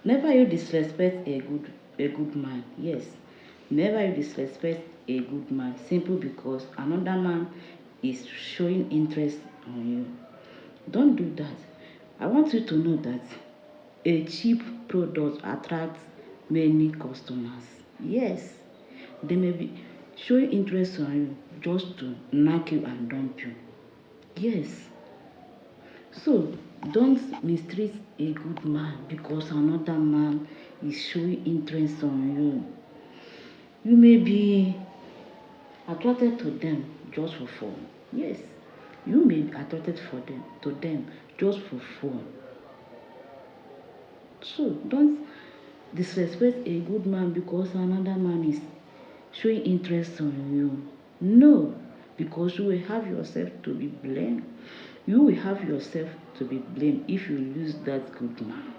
Never you disrespect a good man. Yes. Never you disrespect a good man simply because another man is showing interest on you. Don't do that. I want you to know that a cheap product attracts many customers. Yes, they may be showing interest on you just to knock you and dump you. Yes. So don't mistreat a good man because another man is showing interest on you. You may be attracted to them just for fun. Yes, you may be attracted to them just for fun. So don't disrespect a good man because another man is showing interest on you. No, because you will have yourself to be blamed. You will have yourself to be blamed if you lose that good man.